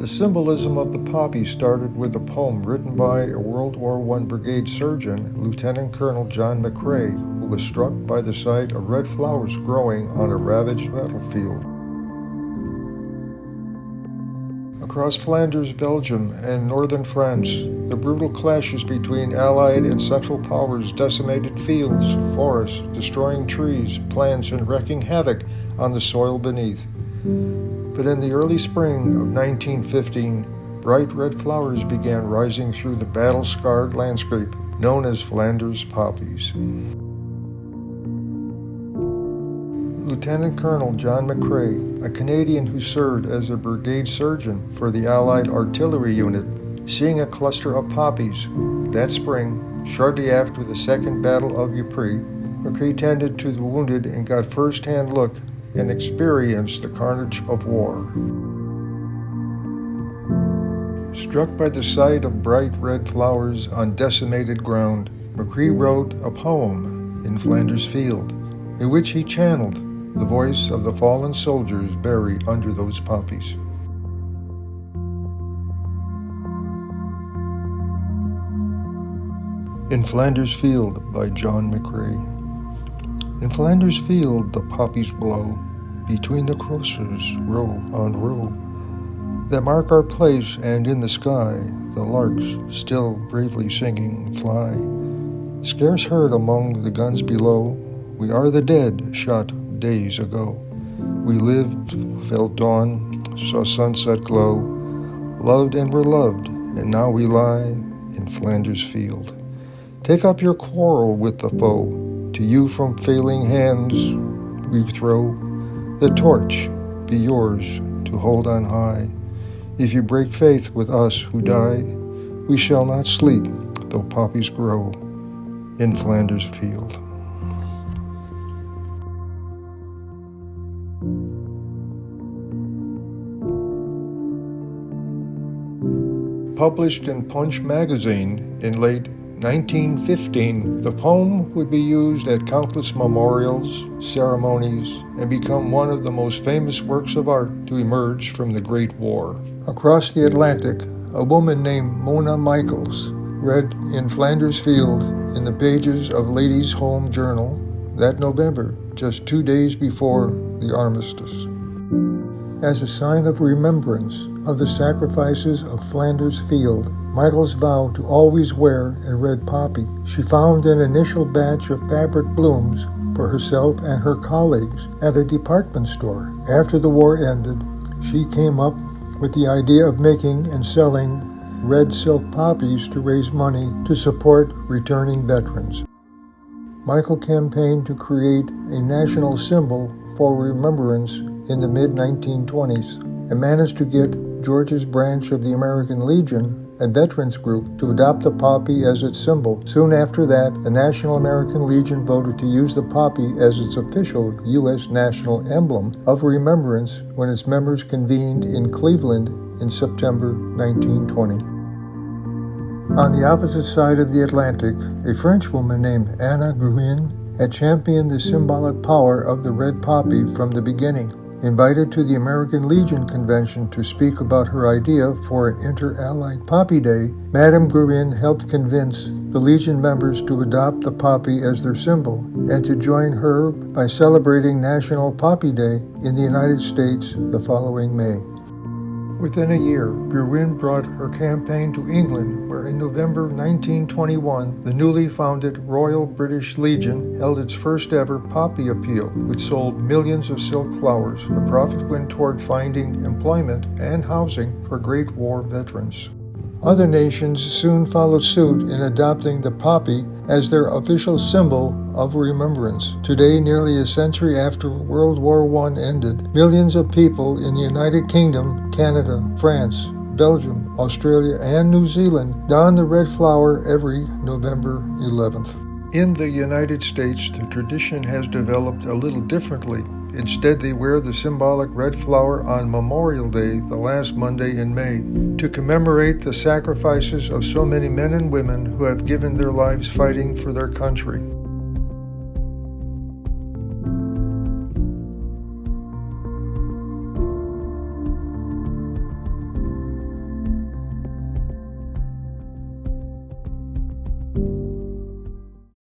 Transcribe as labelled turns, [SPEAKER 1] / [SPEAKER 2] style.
[SPEAKER 1] The symbolism of the poppy started with a poem written by a World War I brigade surgeon, Lieutenant Colonel John McCrae, who was struck by the sight of red flowers growing on a ravaged battlefield. Across Flanders, Belgium, and northern France, the brutal clashes between Allied and Central powers decimated fields, forests, destroying trees, plants, and wreaking havoc on the soil beneath. But in the early spring of 1915, bright red flowers began rising through the battle-scarred landscape known as Flanders poppies. Lieutenant Colonel John McCrae, a Canadian who served as a brigade surgeon for the Allied artillery unit, seeing a cluster of poppies that spring, shortly after the Second Battle of Ypres, McCrae tended to the wounded and got first-hand look and experienced the carnage of war. Struck by the sight of bright red flowers on decimated ground, McCrae wrote a poem in Flanders Field, in which he channeled the voice of the fallen soldiers buried under those poppies. In Flanders Field by John McCrae. In Flanders Field the poppies blow, between the crosses, row on row, that mark our place, and in the sky the larks, still bravely singing, fly. Scarce heard among the guns below, we are the dead shot days ago. We lived, felt dawn, saw sunset glow, loved and were loved, and now we lie in Flanders Field. Take up your quarrel with the foe, to you from failing hands we throw the torch, be yours to hold on high. If you break faith with us who die, we shall not sleep, though poppies grow in Flanders Field. Published in Punch magazine in late 1915, the poem would be used at countless memorials, ceremonies, and become one of the most famous works of art to emerge from the Great War. Across the Atlantic, a woman named Mona Michaels read in Flanders Field in the pages of Ladies' Home Journal that November, just 2 days before the armistice. As a sign of remembrance of the sacrifices of Flanders Field, Michaels vowed to always wear a red poppy. She found an initial batch of fabric blooms for herself and her colleagues at a department store. After the war ended, she came up with the idea of making and selling red silk poppies to raise money to support returning veterans. Michael campaigned to create a national symbol for remembrance in the mid-1920s and managed to get Georgia's branch of the American Legion, a veterans group, to adopt the poppy as its symbol. Soon after that, the National American Legion voted to use the poppy as its official U.S. national emblem of remembrance when its members convened in Cleveland in September 1920. On the opposite side of the Atlantic, a French woman named Anna Gruin had championed the symbolic power of the red poppy from the beginning. Invited to the American Legion Convention to speak about her idea for an inter-allied Poppy Day, Madame Gruin helped convince the Legion members to adopt the poppy as their symbol and to join her by celebrating National Poppy Day in the United States the following May. Within a year, Gruin brought her campaign to England, where in November 1921, the newly founded Royal British Legion held its first ever poppy appeal, which sold millions of silk flowers. The profit went toward finding employment and housing for Great War veterans. Other nations soon followed suit in adopting the poppy as their official symbol of remembrance. Today, nearly a century after World War I ended, millions of people in the United Kingdom, Canada, France, Belgium, Australia, and New Zealand don the red flower every November 11th. In the United States, the tradition has developed a little differently. Instead, they wear the symbolic red flower on Memorial Day, the last Monday in May, to commemorate the sacrifices of so many men and women who have given their lives fighting for their country.